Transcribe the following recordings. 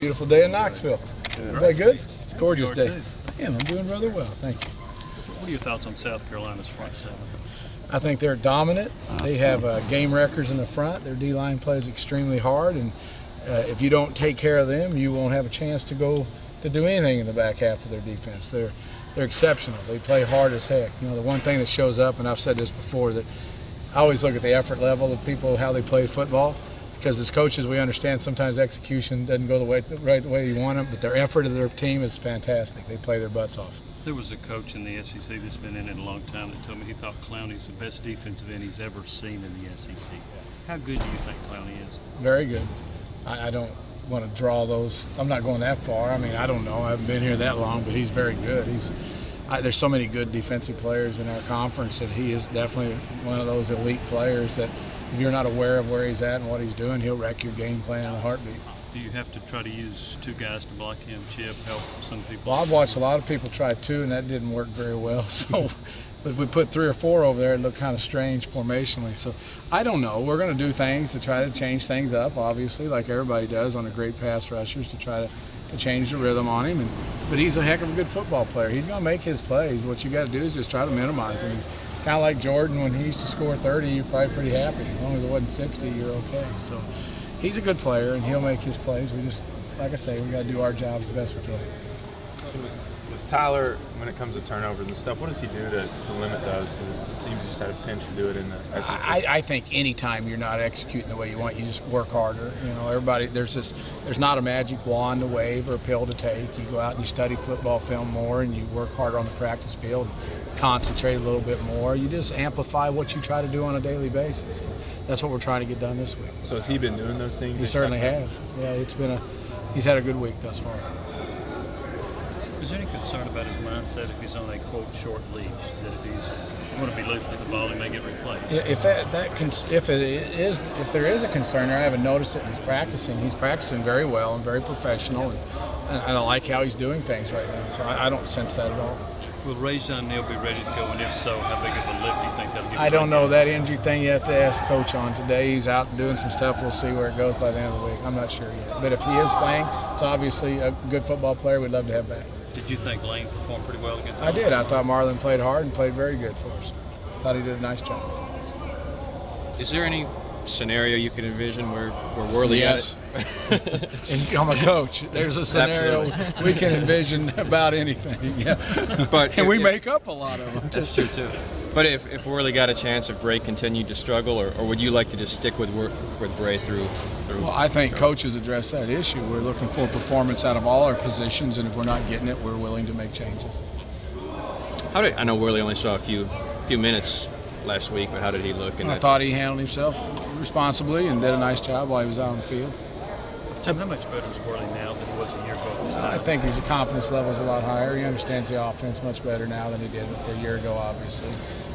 Beautiful day in Knoxville. Is that good? It's a gorgeous day. Yeah, I'm doing rather well, thank you. What are your thoughts on South Carolina's front seven? I think they're dominant. They have game records in the front. Their D-line plays extremely hard, and if you don't take care of them, you won't have a chance to go to do anything in the back half of their defense. They're exceptional. They play hard as heck. You know, the one thing that shows up, and I've said this before, that I always look at the effort level of people, how they play football. Because as coaches, we understand sometimes execution doesn't go the way you want them, but their effort of their team is fantastic. They play their butts off. There was a coach in the SEC that's been in it a long time that told me he thought Clowney's the best defensive end he's ever seen in the SEC. How good do you think Clowney is? Very good. I don't want to draw those. I'm not going that far. I mean, I don't know. I haven't been here that long, but he's very good. There's so many good defensive players in our conference that he is definitely one of those elite players that if you're not aware of where he's at and what he's doing, he'll wreck your game plan in a heartbeat. Do you have to try to use two guys to block him, Chip, help some people? Well, I've watched a lot of people try two, and that didn't work very well. So, but if we put 3 or 4 over there, it looked kind of strange formationally. So I don't know. We're going to do things to try to change things up, obviously, like everybody does on a great pass rushers to try to change the rhythm on him. But he's a heck of a good football player. He's going to make his plays. What you got to do is just try to minimize him. He's kind of like Jordan. When he used to score 30, you're probably pretty happy. As long as it wasn't 60, you're okay. So he's a good player, and he'll make his plays. We just, like I say, we got to do our jobs the best we can. With Tyler, when it comes to turnovers and stuff, what does he do to limit those? Because it seems he just had a pinch to do it in the SEC. I think any time you're not executing the way you want, you just work harder. You know, everybody, there's not a magic wand to wave or a pill to take. You go out and you study football film more, and you work harder on the practice field, concentrate a little bit more. You just amplify what you try to do on a daily basis. And that's what we're trying to get done this week. So has he been doing those things? He certainly has. Yeah, he's had a good week thus far. Is there any concern about his mindset if he's on a quote short leash, that if he's going to be loose with the ball, he may get replaced? If there is a concern there, I haven't noticed it. He's practicing very well and very professional, and I like how he's doing things right now. So I don't sense that at all. Will Rajon Neal be ready to go, and if so, how big of a lift do you think that'll give? I don't know. That injury thing you have to ask Coach on today. He's out doing some stuff. We'll see where it goes by the end of the week. I'm not sure yet. But if he is playing, it's obviously a good football player we'd love to have back. Did you think Lane performed pretty well against him? I did. I thought Marlon played hard and played very good for us. Thought he did a nice job. Is there any scenario you can envision where Worley Yes. And I'm a coach. There's a scenario we can envision about anything. Yeah. But and we make up a lot of them. That's true too. But if Worley got a chance, if Bray continued to struggle, or would you like to just stick with Bray through? Well, I think coaches address that issue. We're looking for performance out of all our positions, and if we're not getting it, we're willing to make changes. I know Worley only saw a few minutes last week, but how did he look? I thought he handled himself responsibly and did a nice job while he was out on the field. Jim, how much better is Worley now than he was a year ago at this time? I think his confidence level is a lot higher. He understands the offense much better now than he did a year ago, obviously.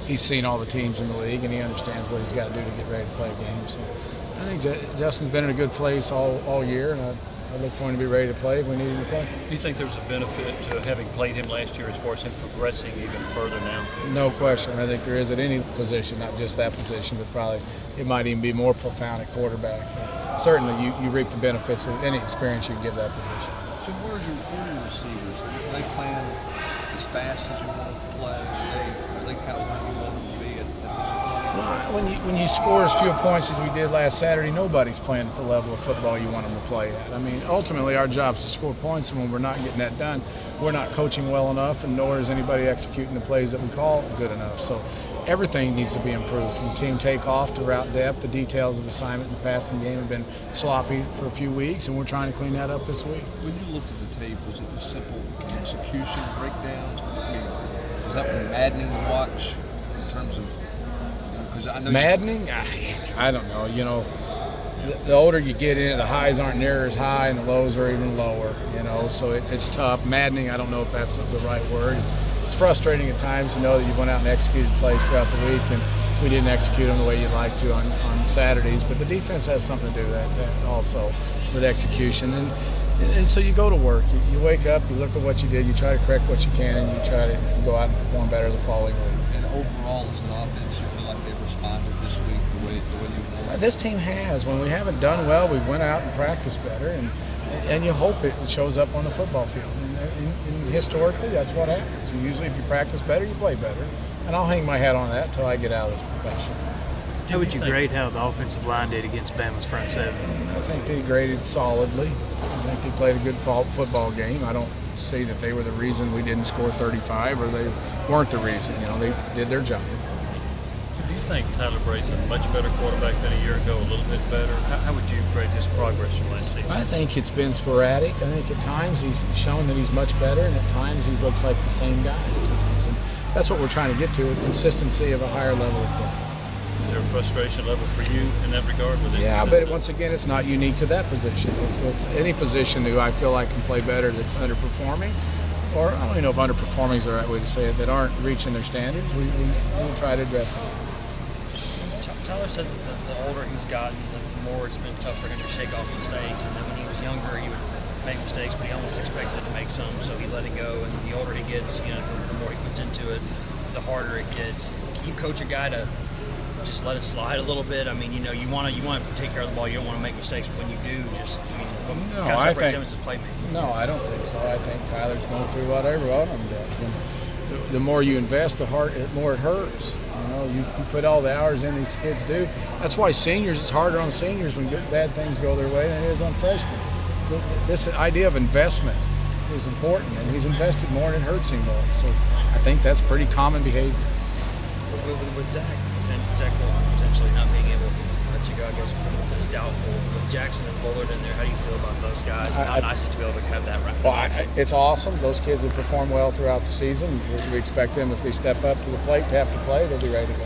He's seen all the teams in the league, and he understands what he's got to do to get ready to play a game. So I think Justin's been in a good place all year, and I look for him to be ready to play if we need him to play. Do you think there's a benefit to having played him last year as far as him progressing even further now? No question. I think there is at any position, not just that position, but probably it might even be more profound at quarterback. Certainly, you reap the benefits of any experience you give that position. So where are your receivers? Are they playing as fast as you want them to play? Are they kind of where you want them to be at this point? Well, when you score as few points as we did last Saturday, nobody's playing at the level of football you want them to play at. I mean, ultimately, our job is to score points, and when we're not getting that done, we're not coaching well enough, and nor is anybody executing the plays that we call good enough. So everything needs to be improved, from team takeoff to route depth. The details of assignment in the passing game have been sloppy for a few weeks, and we're trying to clean that up this week. When you looked at the tape, was it a simple execution breakdowns? I mean, was that maddening to watch in terms of? Because I know maddening? I don't know. You know, the older you get in it, the highs aren't near as high, and the lows are even lower. You know, so it's tough. Maddening, I don't know if that's the right word. It's frustrating at times to know that you went out and executed plays throughout the week, and we didn't execute them the way you'd like to on Saturdays. But the defense has something to do with that also with execution. And so you go to work. You wake up, you look at what you did, you try to correct what you can, and you try to go out and perform better the following week. And overall, as an offense, you feel like they've responded this week the way you want? This team has. When we haven't done well, we've went out and practiced better, and and you hope it shows up on the football field. And historically, that's what happens. Usually, if you practice better, you play better. And I'll hang my hat on that until I get out of this profession. How would you grade how the offensive line did against Bama's front seven? I think they graded solidly. I think they played a good football game. I don't see that they were the reason we didn't score 35, or they weren't the reason. They did their job. Do you think Tyler Bray's a much better quarterback than a year ago, a little bit better? How would you grade his progress from last season? I think it's been sporadic. I think at times he's shown that he's much better, and at times he looks like the same guy at times. And that's what we're trying to get to, a consistency of a higher level of play. Is there a frustration level for you in that regard? With Yeah, but once again, it's not unique to that position. It's any position who I feel like can play better that's underperforming, or I don't even know if underperforming is the right way to say it, that aren't reaching their standards. We try to address it. Tyler said that the older he's gotten, the more it's been tough for him to shake off mistakes. And then when he was younger, he would make mistakes, but he almost expected to make some, so he let it go. And the older he gets, the more he puts into it, the harder it gets. Can you coach a guy to just let it slide a little bit? I mean, you want to take care of the ball. You don't want to make mistakes, but when you do, what No, kind of separates him as his playmaking? No, I don't think so. I think Tyler's going through what every one of them does. And the more you invest, the more it hurts. You put all the hours in these kids do. That's why seniors, it's harder on seniors when bad things go their way than it is on freshmen. This idea of investment is important, and he's invested more and it hurts him more. So I think that's pretty common behavior. With Zach potentially not being able to go, I guess this is doubtful. With Jackson and Bullard in there, how do you feel about those guys? How nice to be able to have that right. Well, it's awesome. Those kids have performed well throughout the season. We expect them, if they step up to the plate to have to play, they'll be ready to go.